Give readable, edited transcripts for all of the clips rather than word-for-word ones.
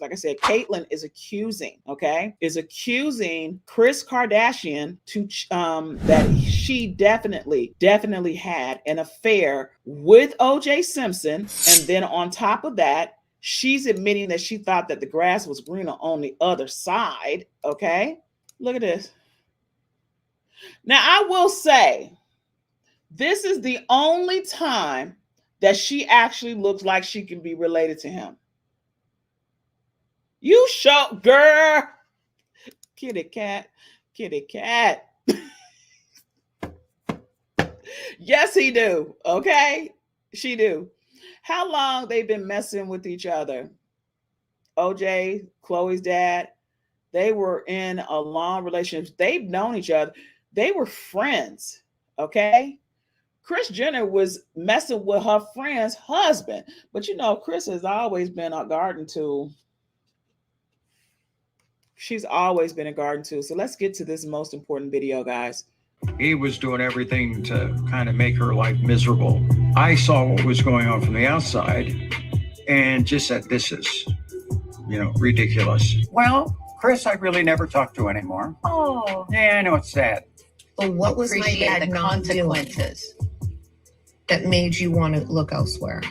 Like I said, Caitlyn is accusing Kris Kardashian that she definitely had an affair with O.J. Simpson. And then on top of that, she's admitting that she thought that the grass was greener on the other side. Okay, look at this. Now, I will say, this is the only time that she actually looks like she can be related to him. You show, girl. Kitty cat. Yes, he do. Okay, she do. How long they've been messing with each other? OJ, Khloe's dad, they were in a long relationship. They've known each other. They were friends. Okay. Kris Jenner was messing with her friend's husband. But you know, Kris has always been a garden tool. She's always been a garden tool. So let's get to this most important video, guys. He was doing everything to kind of make her life miserable. I saw what was going on from the outside and just said, this is, ridiculous. Well, Kris, I really never talked to anymore. Oh. Yeah, I know, it's sad. But what was my dad the consequences that made you want to look elsewhere?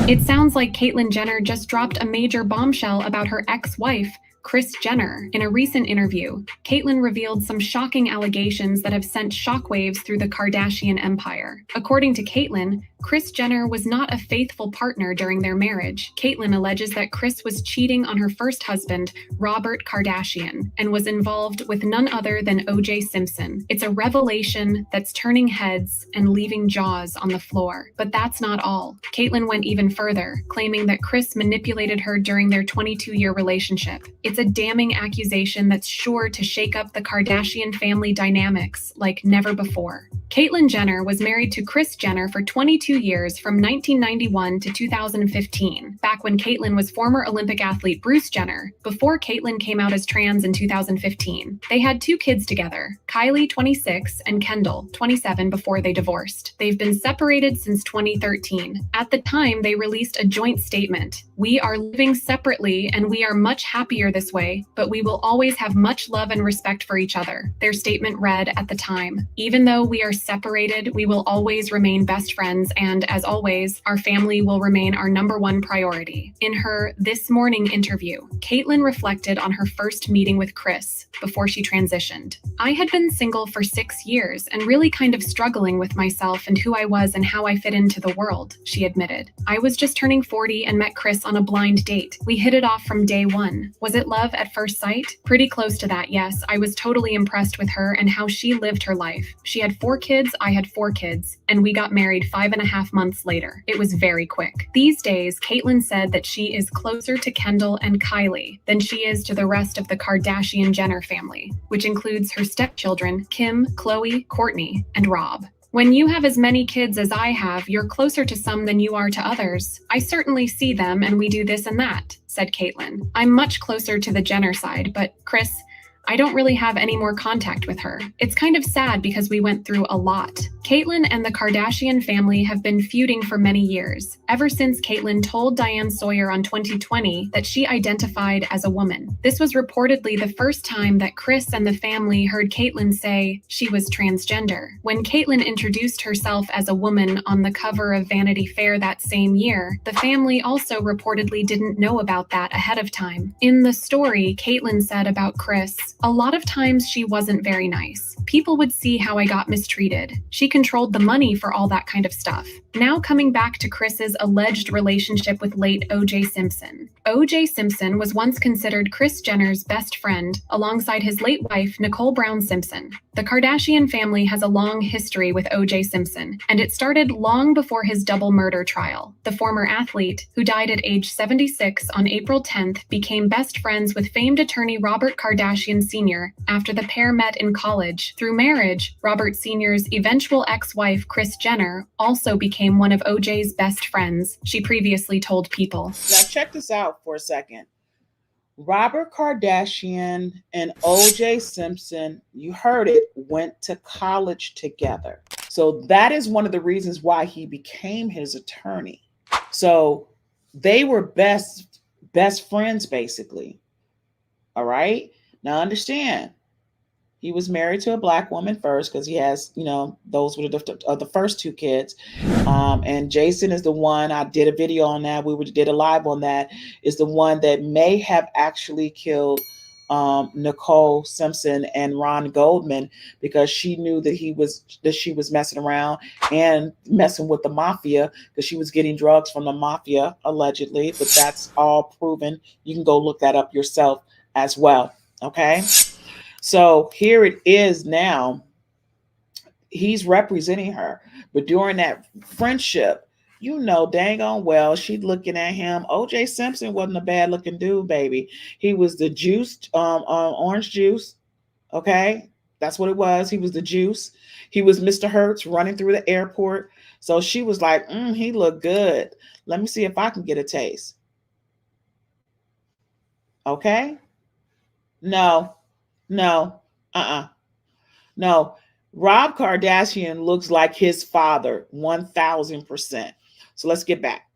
It sounds like Caitlyn Jenner just dropped a major bombshell about her ex-wife, Kris Jenner. In a recent interview, Caitlyn revealed some shocking allegations that have sent shockwaves through the Kardashian empire. According to Caitlyn, Kris Jenner was not a faithful partner during their marriage. Caitlyn alleges that Kris was cheating on her first husband, Robert Kardashian, and was involved with none other than O.J. Simpson. It's a revelation that's turning heads and leaving jaws on the floor. But that's not all. Caitlyn went even further, claiming that Kris manipulated her during their 22-year relationship. It's a damning accusation that's sure to shake up the Kardashian family dynamics like never before. Caitlyn Jenner was married to Kris Jenner for 22 years from 1991 to 2015, back when Caitlyn was former Olympic athlete Bruce Jenner, before Caitlyn came out as trans in 2015. They had 2 kids together, Kylie, 26, and Kendall, 27, before they divorced. They've been separated since 2013. At the time, they released a joint statement. "We are living separately and we are much happier this way, but we will always have much love and respect for each other," their statement read at the time. "Even though we are separated, we will always remain best friends, and as always, our family will remain our #1 priority." In her This Morning interview, Caitlyn reflected on her first meeting with Kris before she transitioned. "I had been single for 6 years and really kind of struggling with myself and who I was and how I fit into the world," she admitted. "I was just turning 40 and met Kris on a blind date. We hit it off from day one. Was it love at first sight? Pretty close to that, yes. I was totally impressed with her and how she lived her life. She had 4 kids, I had 4 kids, and we got married 5.5 months later. It was very quick." These days, Caitlyn said that she is closer to Kendall and Kylie than she is to the rest of the Kardashian-Jenner family, which includes her stepchildren, Kim, Khloe, Kourtney, and Rob. "When you have as many kids as I have, you're closer to some than you are to others. I certainly see them and we do this and that," said Caitlyn. "I'm much closer to the Jenner side, but Kris, I don't really have any more contact with her. It's kind of sad because we went through a lot." Caitlyn and the Kardashian family have been feuding for many years, ever since Caitlyn told Diane Sawyer on 2020 that she identified as a woman. This was reportedly the first time that Kris and the family heard Caitlyn say she was transgender. When Caitlyn introduced herself as a woman on the cover of Vanity Fair that same year, the family also reportedly didn't know about that ahead of time. In the story, Caitlyn said about Kris, "A lot of times she wasn't very nice. People would see how I got mistreated. She controlled the money for all that kind of stuff." Now coming back to Kris's alleged relationship with late O.J. Simpson. O.J. Simpson was once considered Kris Jenner's best friend, alongside his late wife, Nicole Brown Simpson. The Kardashian family has a long history with O.J. Simpson, and it started long before his double murder trial. The former athlete, who died at age 76 on April 10th, became best friends with famed attorney Robert Kardashian Sr. after the pair met in college. Through marriage, Robert Sr.'s eventual ex-wife, Kris Jenner, also became one of O.J.'s best friends, she previously told People. Now check this out for a second. Robert Kardashian and O.J. Simpson, you heard it, went to college together. So that is one of the reasons why he became his attorney. So they were best best friends, basically. All right. Now understand, he was married to a black woman first because he has, those were the first two kids. And Jason is the one, I did a video on that. Did a live on that, is the one that may have actually killed Nicole Simpson and Ron Goldman, because she knew that she was messing around and messing with the mafia, because she was getting drugs from the mafia, allegedly. But that's all proven. You can go look that up yourself as well. Okay. So here it is now. He's representing her. But during that friendship, dang on well, she's looking at him. O.J. Simpson wasn't a bad looking dude, baby. He was the juiced orange juice. Okay. That's what it was. He was the juice. He was Mr. Hertz running through the airport. So she was like, he looked good. Let me see if I can get a taste. Okay. No. No. No. Rob Kardashian looks like his father, 1000%. So let's get back.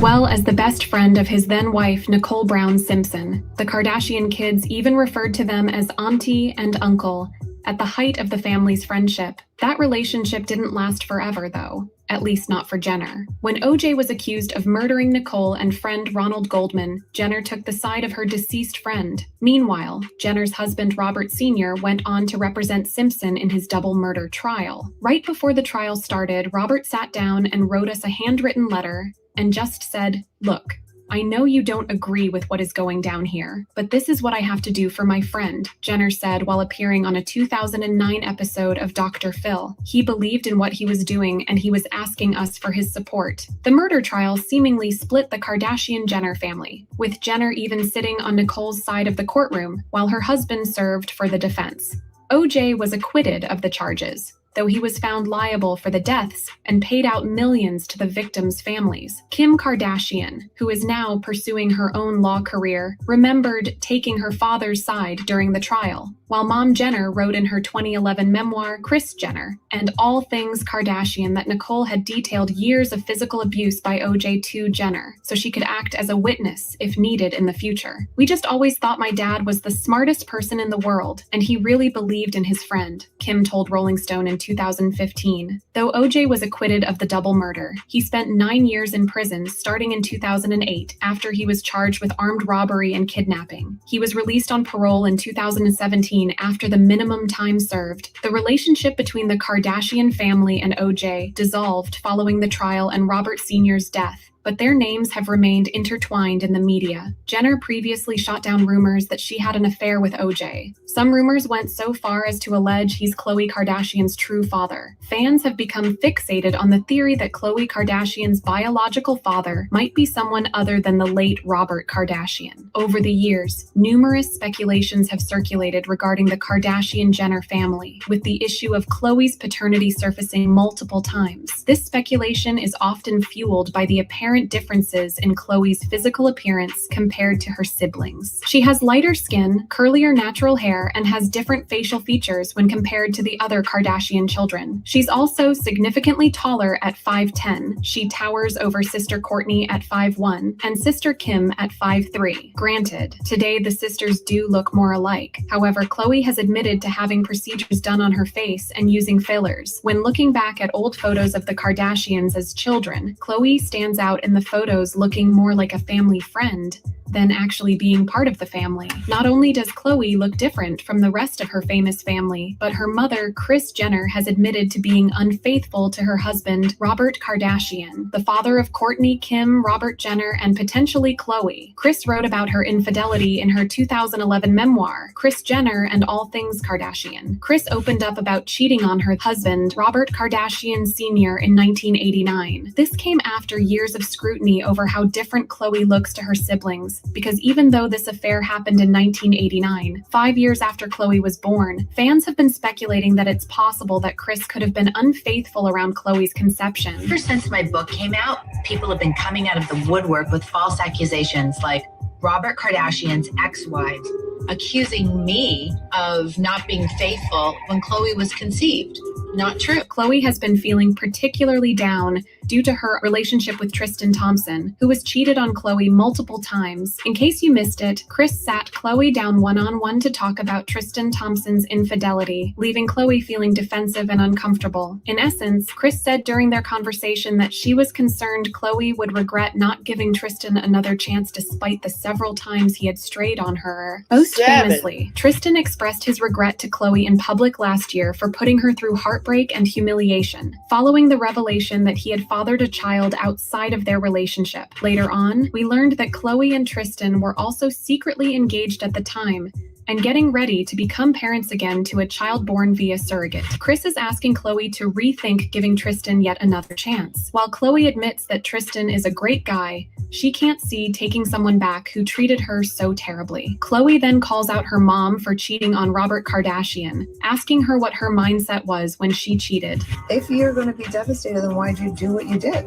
Well, as the best friend of his then wife, Nicole Brown Simpson, the Kardashian kids even referred to them as auntie and uncle. At the height of the family's friendship, that relationship didn't last forever, though. At least not for Jenner. When OJ was accused of murdering Nicole and friend Ronald Goldman, Jenner took the side of her deceased friend. Meanwhile, Jenner's husband Robert Sr. went on to represent Simpson in his double murder trial. Right before the trial started, Robert sat down and wrote us a handwritten letter and just said, "Look, I know you don't agree with what is going down here, but this is what I have to do for my friend," Jenner said while appearing on a 2009 episode of Dr. Phil. He believed in what he was doing and he was asking us for his support. The murder trial seemingly split the Kardashian-Jenner family, with Jenner even sitting on Nicole's side of the courtroom while her husband served for the defense. OJ was acquitted of the charges, though he was found liable for the deaths and paid out millions to the victims' families. Kim Kardashian, who is now pursuing her own law career, remembered taking her father's side during the trial, while Mom Jenner wrote in her 2011 memoir, Kris Jenner, and All Things Kardashian, that Nicole had detailed years of physical abuse by OJ to Jenner, so she could act as a witness if needed in the future. "We just always thought my dad was the smartest person in the world, and he really believed in his friend," Kim told Rolling Stone in 2015. Though OJ was acquitted of the double murder, he spent 9 years in prison starting in 2008 after he was charged with armed robbery and kidnapping. He was released on parole in 2017 after the minimum time served. The relationship between the Kardashian family and OJ dissolved following the trial and Robert Sr.'s death, but their names have remained intertwined in the media. Jenner previously shot down rumors that she had an affair with OJ. Some rumors went so far as to allege he's Khloe Kardashian's true father. Fans have become fixated on the theory that Khloe Kardashian's biological father might be someone other than the late Robert Kardashian. Over the years, numerous speculations have circulated regarding the Kardashian-Jenner family, with the issue of Khloe's paternity surfacing multiple times. This speculation is often fueled by the apparent differences in Khloe's physical appearance compared to her siblings. She has lighter skin, curlier natural hair, and has different facial features when compared to the other Kardashian children. She's also significantly taller at 5'10". She towers over sister Kourtney at 5'1", and sister Kim at 5'3". Granted, today the sisters do look more alike. However, Khloe has admitted to having procedures done on her face and using fillers. When looking back at old photos of the Kardashians as children, Khloe stands out in the photos looking more like a family friend than actually being part of the family. Not only does Khloe look different from the rest of her famous family, but her mother, Kris Jenner, has admitted to being unfaithful to her husband, Robert Kardashian, the father of Kourtney, Kim, Robert Jenner, and potentially Khloe. Kris wrote about her infidelity in her 2011 memoir, Kris Jenner and All Things Kardashian. Kris opened up about cheating on her husband, Robert Kardashian Sr. in 1989. This came after years of scrutiny over how different Khloe looks to her siblings, because even though this affair happened in 1989, 5 years after Khloe was born, fans have been speculating that it's possible that Kris could have been unfaithful around Khloe's conception. Ever since my book came out, people have been coming out of the woodwork with false accusations like Robert Kardashian's ex-wives accusing me of not being faithful when Khloe was conceived. Not true. Khloe has been feeling particularly down due to her relationship with Tristan Thompson, who has cheated on Khloe multiple times. In case you missed it, Kris sat Khloe down one-on-one to talk about Tristan Thompson's infidelity, leaving Khloe feeling defensive and uncomfortable. In essence, Kris said during their conversation that she was concerned Khloe would regret not giving Tristan another chance despite the several times he had strayed on her. Most famously, Tristan expressed his regret to Khloe in public last year for putting her through heartbreak and humiliation, following the revelation that he had fathered a child outside of their relationship. Later on, we learned that Khloe and Tristan were also secretly engaged at the time and getting ready to become parents again to a child born via surrogate. Kris is asking Khloe to rethink giving Tristan yet another chance. While Khloe admits that Tristan is a great guy, she can't see taking someone back who treated her so terribly. Khloe then calls out her mom for cheating on Robert Kardashian, asking her what her mindset was when she cheated. If you're going to be devastated, then why'd you do what you did?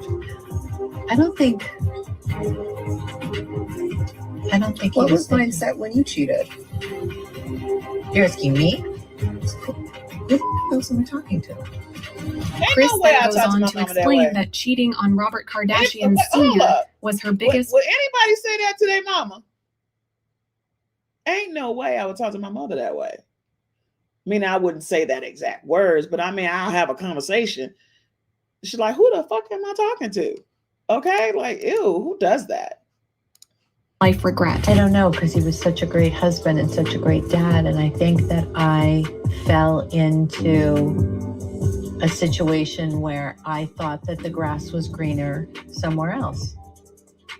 I don't think what was mindset when you cheated? You're asking me? Who else am I talking to? Kris then goes on to explain that cheating on Robert Kardashian Sr. was her biggest... Would anybody say that to their mama? Ain't no way I would talk to my mother that way. I mean, I wouldn't say that exact words, but I mean, I'll have a conversation. She's like, who the fuck am I talking to? Okay, like, ew, who does that? Life regret. I don't know, because he was such a great husband and such a great dad. And I think that I fell into a situation where I thought that the grass was greener somewhere else.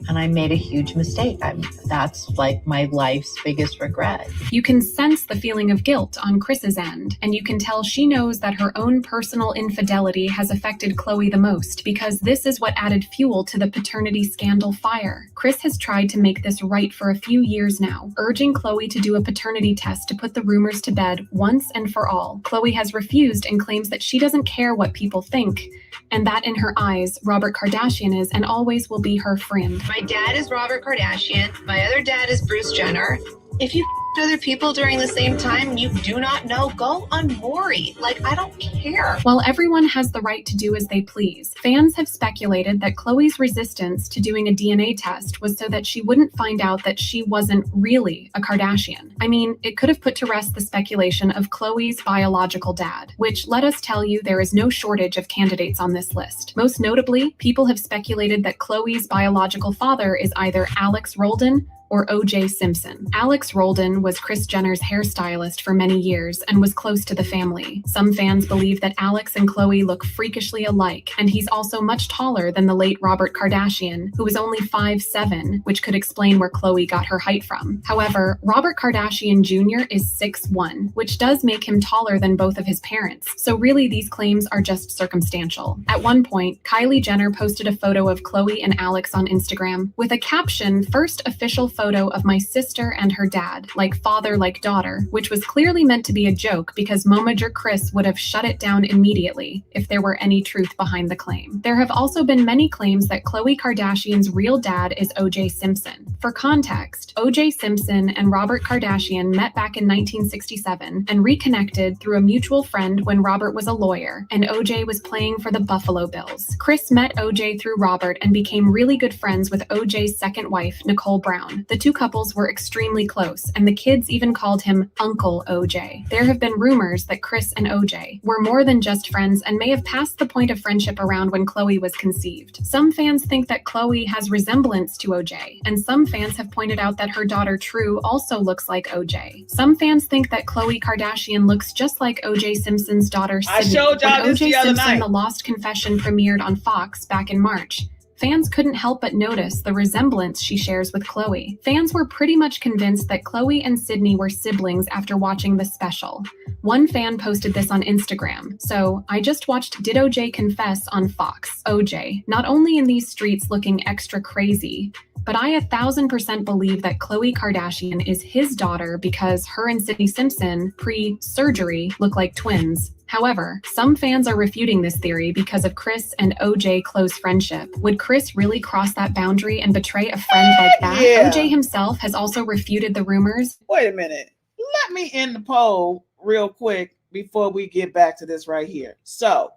And I made a huge mistake. That's like my life's biggest regret. You can sense the feeling of guilt on Kris's end, and you can tell she knows that her own personal infidelity has affected Khloe the most, because this is what added fuel to the paternity scandal fire. Kris has tried to make this right for a few years now, urging Khloe to do a paternity test to put the rumors to bed once and for all. Khloe has refused and claims that she doesn't care what people think, and that in her eyes, Robert Kardashian is and always will be her friend. My dad is Robert Kardashian. My other dad is Bruce Jenner. If you other people during the same time you do not know, go unworry. Like, I don't care. While everyone has the right to do as they please, fans have speculated that Khloe's resistance to doing a DNA test was so that she wouldn't find out that she wasn't really a Kardashian. I mean, it could have put to rest the speculation of Khloe's biological dad, which, let us tell you, there is no shortage of candidates on this list. Most notably, people have speculated that Khloe's biological father is either Alex Roldan or O.J. Simpson. Alex Roldan was Kris Jenner's hairstylist for many years and was close to the family. Some fans believe that Alex and Khloe look freakishly alike, and he's also much taller than the late Robert Kardashian, who was only 5'7", which could explain where Khloe got her height from. However, Robert Kardashian Jr. is 6'1", which does make him taller than both of his parents, so really these claims are just circumstantial. At one point, Kylie Jenner posted a photo of Khloe and Alex on Instagram with a caption, "First official photo of my sister and her dad, like father, like daughter," which was clearly meant to be a joke because Momager Kris would have shut it down immediately if there were any truth behind the claim. There have also been many claims that Khloe Kardashian's real dad is O.J. Simpson. For context, O.J. Simpson and Robert Kardashian met back in 1967 and reconnected through a mutual friend when Robert was a lawyer and O.J. was playing for the Buffalo Bills. Kris met O.J. through Robert and became really good friends with O.J.'s second wife, Nicole Brown. The two couples were extremely close, and the kids even called him Uncle OJ. There have been rumors that Kris and OJ were more than just friends and may have passed the point of friendship around when Khloe was conceived. Some fans think that Khloe has resemblance to OJ, and some fans have pointed out that her daughter True also looks like OJ. Some fans think that Khloe Kardashian looks just like OJ Simpson's daughter Sydney. I showed y'all when this OJ the other Simpson, night. The Lost Confession premiered on Fox back in March. Fans couldn't help but notice the resemblance she shares with Khloe. Fans were pretty much convinced that Khloe and Sydney were siblings after watching the special. One fan posted this on Instagram. "So, I just watched Did OJ Confess on Fox. OJ, not only in these streets looking extra crazy, but I 1000% believe that Khloe Kardashian is his daughter because her and Sydney Simpson, pre-surgery, look like twins." However, some fans are refuting this theory because of Kris and OJ close friendship. Would Kris really cross that boundary and betray a friend like that? Yeah. OJ himself has also refuted the rumors. Wait a minute. Let me end the poll real quick before we get back to this right here. So,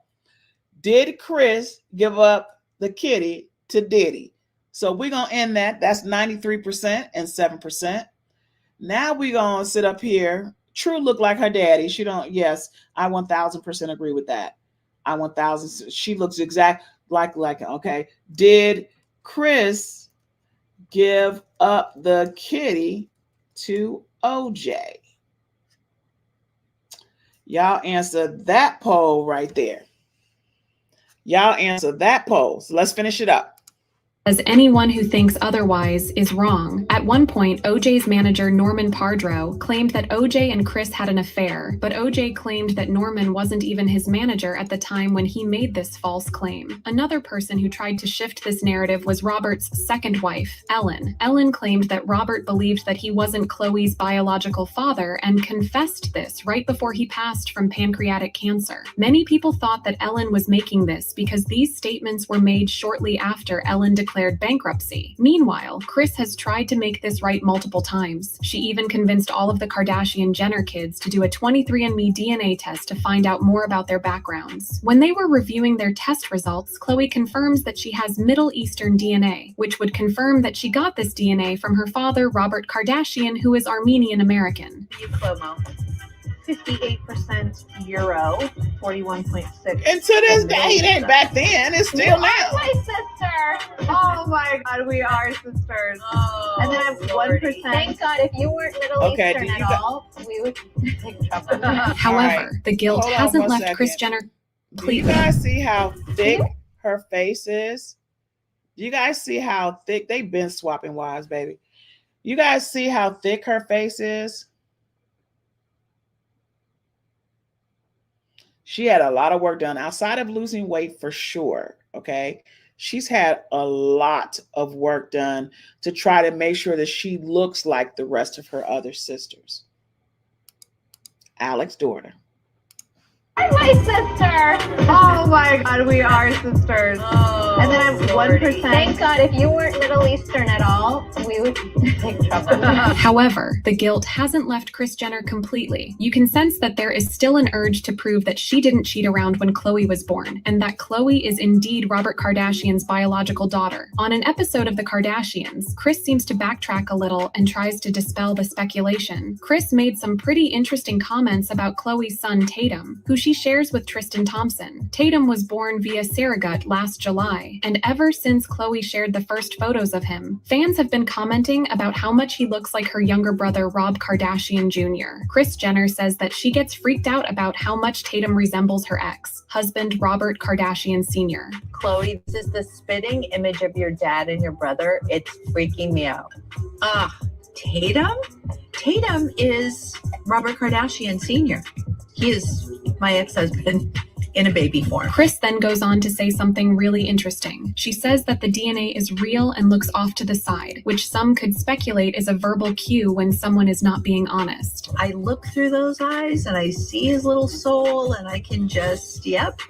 did Kris give up the kitty to Diddy? So we're going to end that. That's 93% and 7%. Now we're going to sit up here. True look like her daddy. She don't, yes, I 1000% agree with that. I 1000, she looks exact like, okay. Did Kris give up the kitty to OJ? Y'all answer that poll right there. Y'all answer that poll. So let's finish it up. As anyone who thinks otherwise is wrong. At one point, OJ's manager Norman Pardreau claimed that OJ and Kris had an affair, but OJ claimed that Norman wasn't even his manager at the time when he made this false claim. Another person who tried to shift this narrative was Robert's second wife, Ellen. Ellen claimed that Robert believed that he wasn't Khloe's biological father and confessed this right before he passed from pancreatic cancer. Many people thought that Ellen was making this because these statements were made shortly after Ellen declared bankruptcy. Meanwhile, Kris has tried to make this right multiple times. She even convinced all of the Kardashian-Jenner kids to do a 23andMe DNA test to find out more about their backgrounds. When they were reviewing their test results, Khloe confirms that she has Middle Eastern DNA, which would confirm that she got this DNA from her father, Robert Kardashian, who is Armenian American. You, Clomo. 58% Euro, 41.6. And to this day, it ain't back then. It's still now. My sister. Oh my God, we are sisters. Oh, And then I'm 1%. Thank God, if you weren't Middle Okay, Eastern do you at got- all, we would take trouble. However, the guilt Hold on hasn't one left Kris second. Jenner Do you completely. guys see how thick her face is? Do you guys see how thick? They've been swapping wives, baby. You guys see how thick her face is? She had a lot of work done outside of losing weight for sure. Okay. She's had a lot of work done to try to make sure that she looks like the rest of her other sisters. Alex's daughter. My sister. Oh my God, we are sisters. Oh, And then I'm 1%. Thank God, if you weren't Middle Eastern at all, we would take trouble. However, the guilt hasn't left Kris Jenner completely. You can sense that there is still an urge to prove that she didn't cheat around when Khloe was born, and that Khloe is indeed Robert Kardashian's biological daughter. On an episode of The Kardashians, Kris seems to backtrack a little and tries to dispel the speculation. Kris made some pretty interesting comments about Khloe's son Tatum, who she shares with Tristan Thompson. Tatum was born via surrogate last July, and ever since Khloe shared the first photos of him, fans have been commenting about how much he looks like her younger brother Rob Kardashian Jr. Kris Jenner says that she gets freaked out about how much Tatum resembles her ex-husband Robert Kardashian Sr. Khloe, this is the spitting image of your dad and your brother. It's freaking me out. Tatum? Tatum is Robert Kardashian Sr. He is my ex-husband in a baby form. Kris then goes on to say something really interesting. She says that the DNA is real and looks off to the side, which some could speculate is a verbal cue when someone is not being honest. I look through those eyes and I see his little soul and I can just, yep,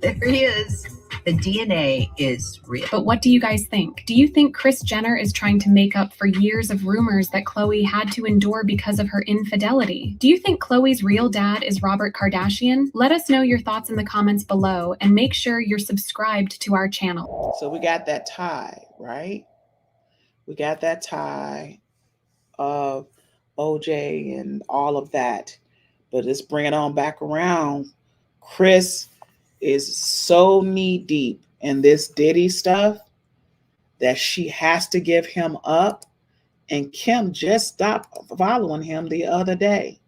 there he is. The DNA is real. But what do you guys think? Do you think Kris Jenner is trying to make up for years of rumors that Khloe had to endure because of her infidelity? Do you think Khloe's real dad is Robert Kardashian? Let us know your thoughts in the comments below and make sure you're subscribed to our channel. So we got that tie, right? We got that tie of OJ and all of that. But let's bring it on back around. Kris is so knee deep in this Diddy stuff that she has to give him up. And Kim just stopped following him the other day.